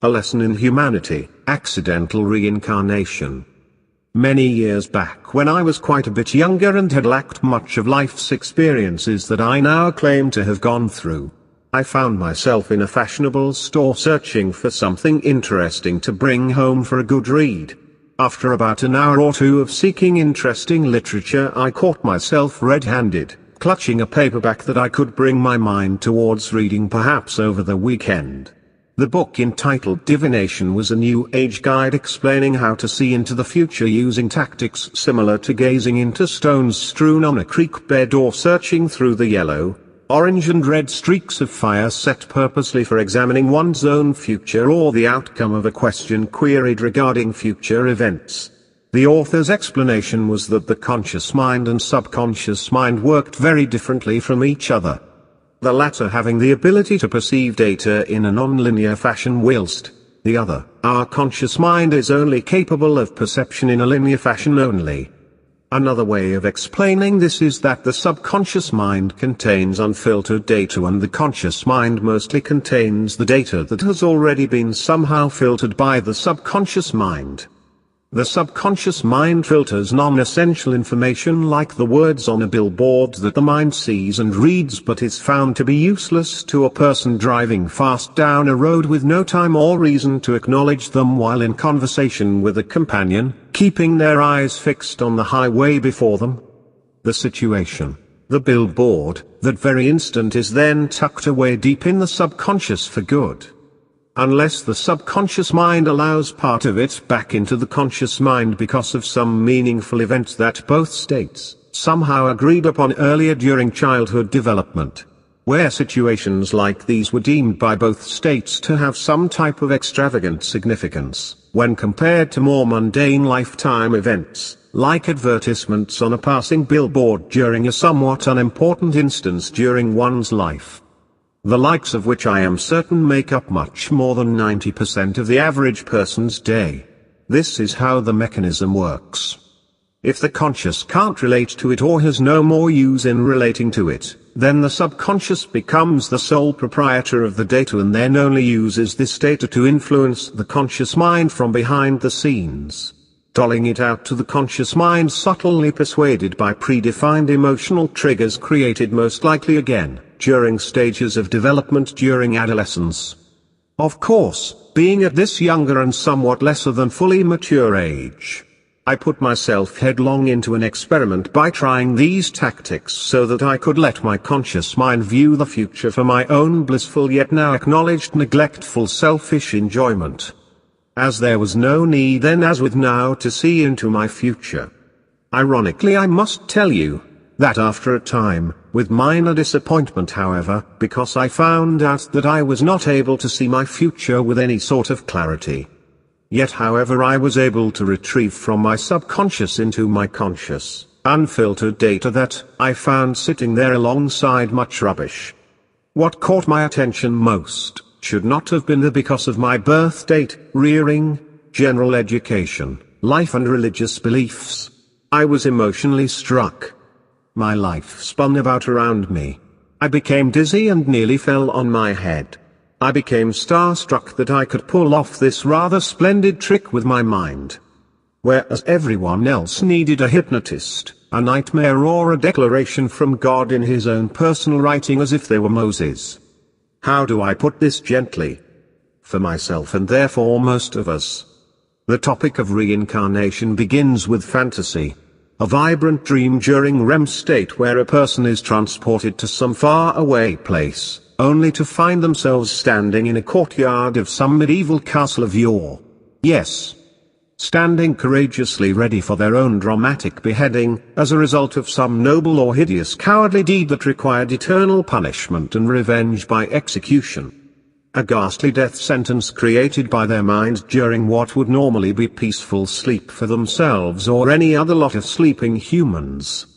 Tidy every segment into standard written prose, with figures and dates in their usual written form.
A lesson in humanity, accidental reincarnation. Many years back, when I was quite a bit younger and had lacked much of life's experiences that I now claim to have gone through, I found myself in a fashionable store searching for something interesting to bring home for a good read. After about an hour or two of seeking interesting literature, I caught myself red-handed, clutching a paperback that I could bring my mind towards reading perhaps over the weekend. The book, entitled Divination, was a New Age guide explaining how to see into the future using tactics similar to gazing into stones strewn on a creek bed or searching through the yellow, orange and red streaks of fire set purposely for examining one's own future or the outcome of a question queried regarding future events. The author's explanation was that the conscious mind and subconscious mind worked very differently from each other. The latter having the ability to perceive data in a non-linear fashion, whilst the other, our conscious mind, is only capable of perception in a linear fashion only. Another way of explaining this is that the subconscious mind contains unfiltered data and the conscious mind mostly contains the data that has already been somehow filtered by the subconscious mind. The subconscious mind filters non-essential information like the words on a billboard that the mind sees and reads but is found to be useless to a person driving fast down a road with no time or reason to acknowledge them while in conversation with a companion, keeping their eyes fixed on the highway before them. The situation, the billboard, that very instant is then tucked away deep in the subconscious for good. Unless the subconscious mind allows part of it back into the conscious mind because of some meaningful event that both states somehow agreed upon earlier during childhood development, where situations like these were deemed by both states to have some type of extravagant significance, when compared to more mundane lifetime events, like advertisements on a passing billboard during a somewhat unimportant instance during one's life. The likes of which I am certain make up much more than 90% of the average person's day. This is how the mechanism works. If the conscious can't relate to it or has no more use in relating to it, then the subconscious becomes the sole proprietor of the data and then only uses this data to influence the conscious mind from behind the scenes, doling it out to the conscious mind subtly persuaded by predefined emotional triggers created most likely again during stages of development during adolescence. Of course, being at this younger and somewhat lesser than fully mature age, I put myself headlong into an experiment by trying these tactics so that I could let my conscious mind view the future for my own blissful yet now acknowledged neglectful selfish enjoyment. As there was no need then as with now to see into my future. Ironically, I must tell you that after a time, with minor disappointment however, because I found out that I was not able to see my future with any sort of clarity. Yet however I was able to retrieve from my subconscious into my conscious, unfiltered data that I found sitting there alongside much rubbish. What caught my attention most should not have been because of my birth date, rearing, general education, life and religious beliefs. I was emotionally struck. My life spun about around me. I became dizzy and nearly fell on my head. I became starstruck that I could pull off this rather splendid trick with my mind. Whereas everyone else needed a hypnotist, a nightmare or a declaration from God in his own personal writing as if they were Moses. How do I put this gently? For myself and therefore most of us, the topic of reincarnation begins with fantasy. A vibrant dream during REM state where a person is transported to some far-away place, only to find themselves standing in a courtyard of some medieval castle of yore. Yes. Standing courageously ready for their own dramatic beheading, as a result of some noble or hideous cowardly deed that required eternal punishment and revenge by execution. A ghastly death sentence created by their mind during what would normally be peaceful sleep for themselves or any other lot of sleeping humans.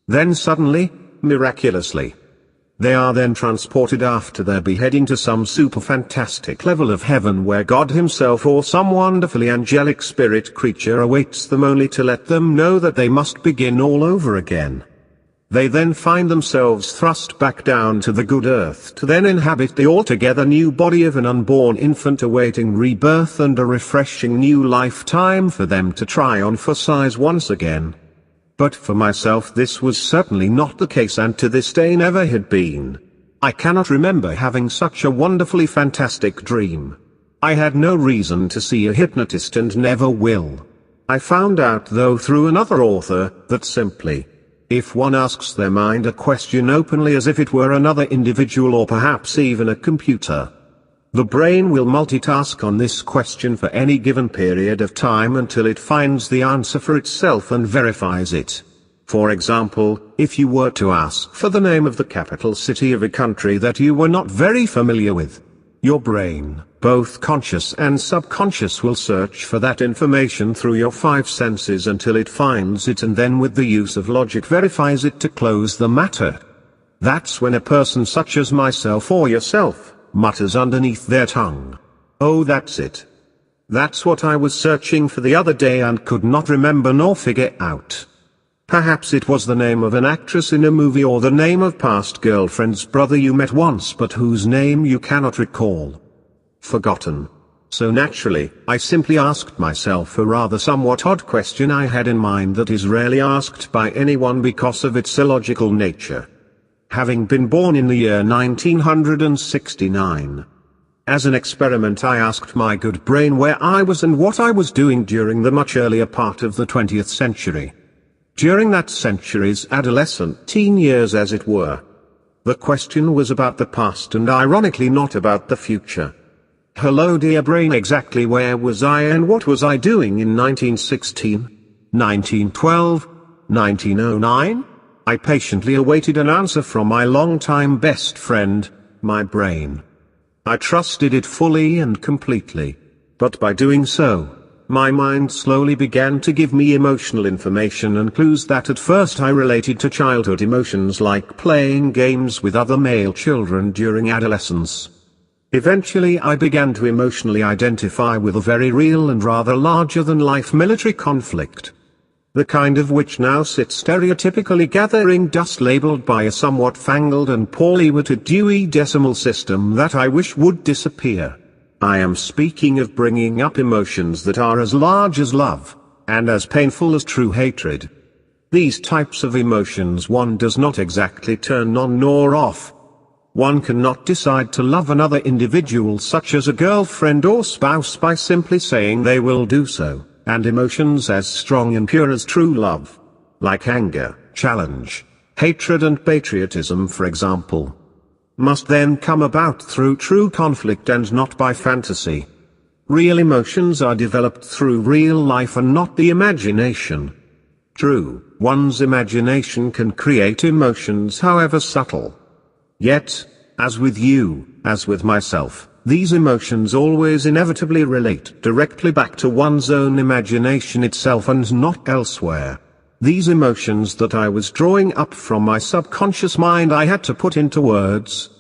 Then suddenly, miraculously, they are then transported after their beheading to some super fantastic level of heaven where God himself or some wonderfully angelic spirit creature awaits them only to let them know that they must begin all over again. They then find themselves thrust back down to the good earth to then inhabit the altogether new body of an unborn infant awaiting rebirth and a refreshing new lifetime for them to try on for size once again. But for myself this was certainly not the case, and to this day never had been. I cannot remember having such a wonderfully fantastic dream. I had no reason to see a hypnotist and never will. I found out though through another author, that simply, if one asks their mind a question openly as if it were another individual or perhaps even a computer, the brain will multitask on this question for any given period of time until it finds the answer for itself and verifies it. For example, if you were to ask for the name of the capital city of a country that you were not very familiar with, your brain, both conscious and subconscious, will search for that information through your five senses until it finds it, and then with the use of logic verifies it to close the matter. That's when a person such as myself or yourself mutters underneath their tongue, "Oh, that's it. That's what I was searching for the other day and could not remember nor figure out." Perhaps it was the name of an actress in a movie, or the name of past girlfriend's brother you met once but whose name you cannot recall. Forgotten. So naturally, I simply asked myself a rather somewhat odd question I had in mind that is rarely asked by anyone because of its illogical nature. Having been born in the year 1969. As an experiment I asked my good brain where I was and what I was doing during the much earlier part of the 20th century. During that century's adolescent teen years, as it were. The question was about the past and ironically not about the future. Hello dear brain, exactly where was I and what was I doing in 1916, 1912, 1909? I patiently awaited an answer from my longtime best friend, my brain. I trusted it fully and completely. But by doing so, my mind slowly began to give me emotional information and clues that at first I related to childhood emotions like playing games with other male children during adolescence. Eventually I began to emotionally identify with a very real and rather larger-than-life military conflict. The kind of which now sits stereotypically gathering dust, labeled by a somewhat fangled and poorly worded Dewey Decimal System that I wish would disappear. I am speaking of bringing up emotions that are as large as love, and as painful as true hatred. These types of emotions one does not exactly turn on nor off. One cannot decide to love another individual such as a girlfriend or spouse by simply saying they will do so, and emotions as strong and pure as true love, like anger, challenge, hatred and patriotism for example, must then come about through true conflict and not by fantasy. Real emotions are developed through real life and not the imagination. True, one's imagination can create emotions however subtle. Yet, as with you, as with myself, these emotions always inevitably relate directly back to one's own imagination itself and not elsewhere. These emotions that I was drawing up from my subconscious mind I had to put into words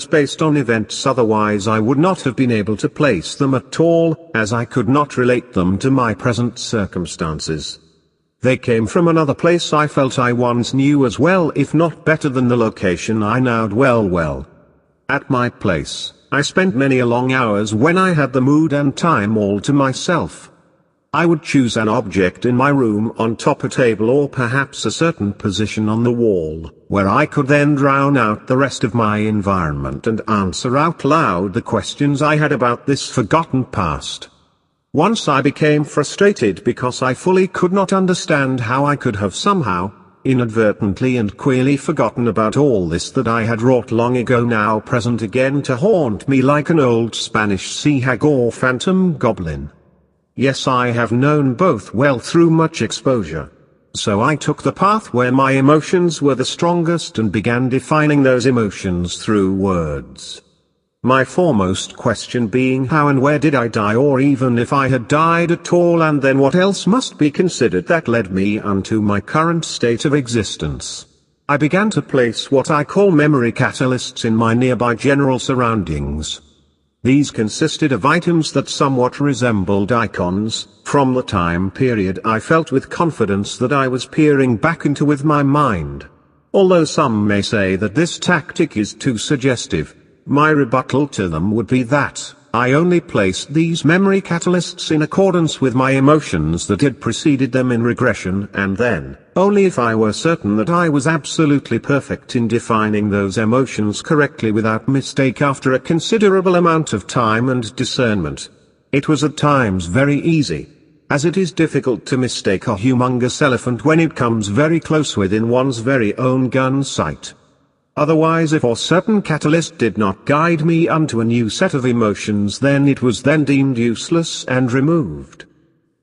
based on events, otherwise I would not have been able to place them at all, as I could not relate them to my present circumstances. They came from another place I felt I once knew as well, if not better than the location I now dwell well. At my place, I spent many a long hours when I had the mood and time all to myself. I would choose an object in my room on top a table or perhaps a certain position on the wall, where I could then drown out the rest of my environment and answer out loud the questions I had about this forgotten past. Once I became frustrated because I fully could not understand how I could have somehow, inadvertently and queerly forgotten about all this that I had wrought long ago, now present again to haunt me like an old Spanish sea hag or phantom goblin. Yes, I have known both well through much exposure. So I took the path where my emotions were the strongest and began defining those emotions through words. My foremost question being how and where did I die, or even if I had died at all, and then what else must be considered that led me unto my current state of existence. I began to place what I call memory catalysts in my nearby general surroundings. These consisted of items that somewhat resembled icons, from the time period I felt with confidence that I was peering back into with my mind. Although some may say that this tactic is too suggestive, my rebuttal to them would be that I only placed these memory catalysts in accordance with my emotions that had preceded them in regression, and then, only if I were certain that I was absolutely perfect in defining those emotions correctly without mistake after a considerable amount of time and discernment. It was at times very easy, as it is difficult to mistake a humongous elephant when it comes very close within one's very own gun sight. Otherwise, if a certain catalyst did not guide me unto a new set of emotions, then it was then deemed useless and removed.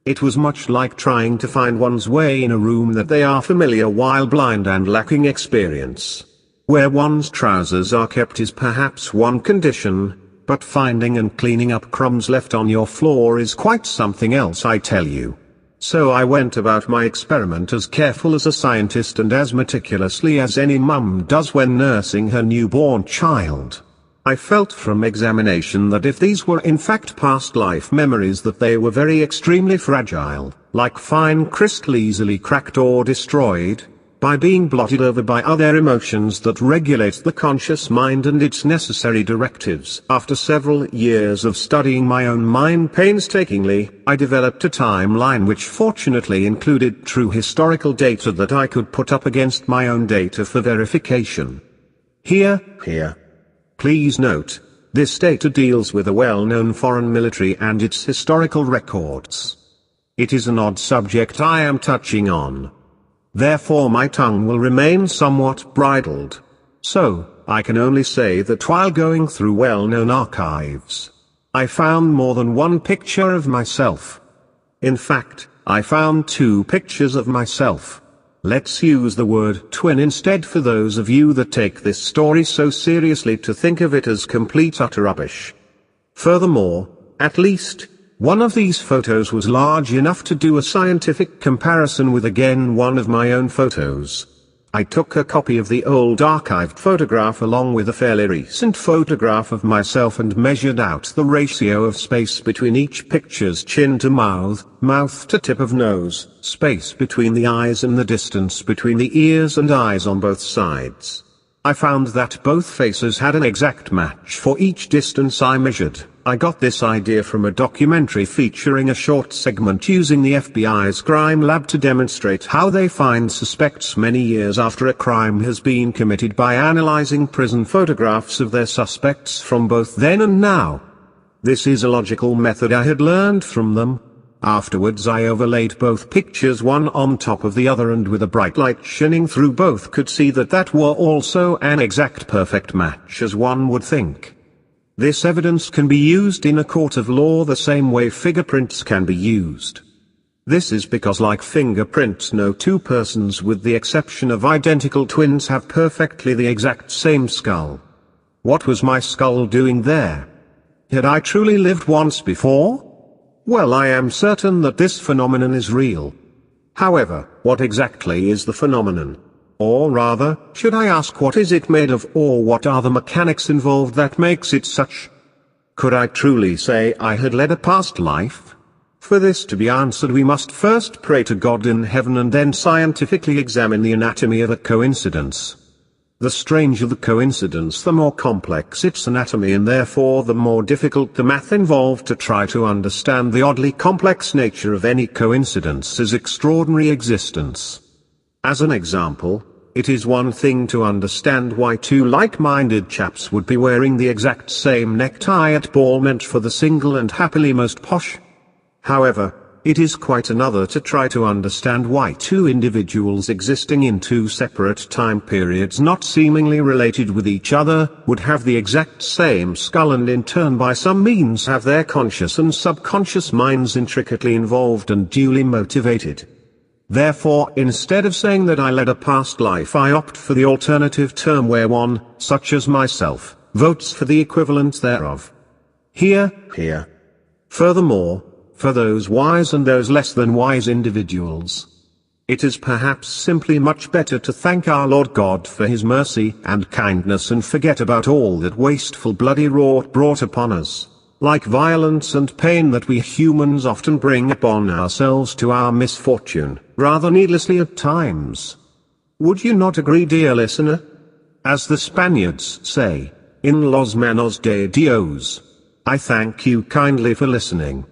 It was much like trying to find one's way in a room that they are familiar while blind and lacking experience. Where one's trousers are kept is perhaps one condition, but finding and cleaning up crumbs left on your floor is quite something else, I tell you. So I went about my experiment as careful as a scientist and as meticulously as any mum does when nursing her newborn child. I felt from examination that if these were in fact past life memories, that they were very extremely fragile, like fine crystal easily cracked or destroyed, by being blotted over by other emotions that regulate the conscious mind and its necessary directives. After several years of studying my own mind painstakingly, I developed a timeline which fortunately included true historical data that I could put up against my own data for verification. Here. Please note, this data deals with a well-known foreign military and its historical records. It is an odd subject I am touching on. Therefore my tongue will remain somewhat bridled. So, I can only say that while going through well-known archives, I found more than one picture of myself. In fact, I found 2 pictures of myself. Let's use the word twin instead for those of you that take this story so seriously to think of it as complete utter rubbish. Furthermore, at least, one of these photos was large enough to do a scientific comparison with one of my own photos. I took a copy of the old archived photograph along with a fairly recent photograph of myself and measured out the ratio of space between each picture's chin to mouth, mouth to tip of nose, space between the eyes and the distance between the ears and eyes on both sides. I found that both faces had an exact match for each distance I measured. I got this idea from a documentary featuring a short segment using the FBI's crime lab to demonstrate how they find suspects many years after a crime has been committed by analyzing prison photographs of their suspects from both then and now. This is a logical method I had learned from them. Afterwards I overlaid both pictures one on top of the other, and with a bright light shining through both could see that were also an exact perfect match as one would think. This evidence can be used in a court of law the same way fingerprints can be used. This is because, like fingerprints, no 2 persons with the exception of identical twins have perfectly the exact same skull. What was my skull doing there? Had I truly lived once before? Well, I am certain that this phenomenon is real. However, what exactly is the phenomenon? Or rather, should I ask, what is it made of, or what are the mechanics involved that makes it such? Could I truly say I had led a past life? For this to be answered, we must first pray to God in heaven and then scientifically examine the anatomy of a coincidence. The stranger the coincidence, the more complex its anatomy, and therefore the more difficult the math involved to try to understand the oddly complex nature of any coincidence's extraordinary existence. As an example, it is one thing to understand why 2 like-minded chaps would be wearing the exact same necktie at ball meant for the single and happily most posh. However, it is quite another to try to understand why 2 individuals existing in 2 separate time periods not seemingly related with each other would have the exact same skull, and in turn by some means have their conscious and subconscious minds intricately involved and duly motivated. Therefore, instead of saying that I led a past life, I opt for the alternative term where one, such as myself, votes for the equivalent thereof. Here. Furthermore, for those wise and those less than wise individuals, it is perhaps simply much better to thank our Lord God for His mercy and kindness and forget about all that wasteful bloody rot brought upon us, like violence and pain that we humans often bring upon ourselves to our misfortune, rather needlessly at times. Would you not agree, dear listener? As the Spaniards say, en los manos de Dios. I thank you kindly for listening.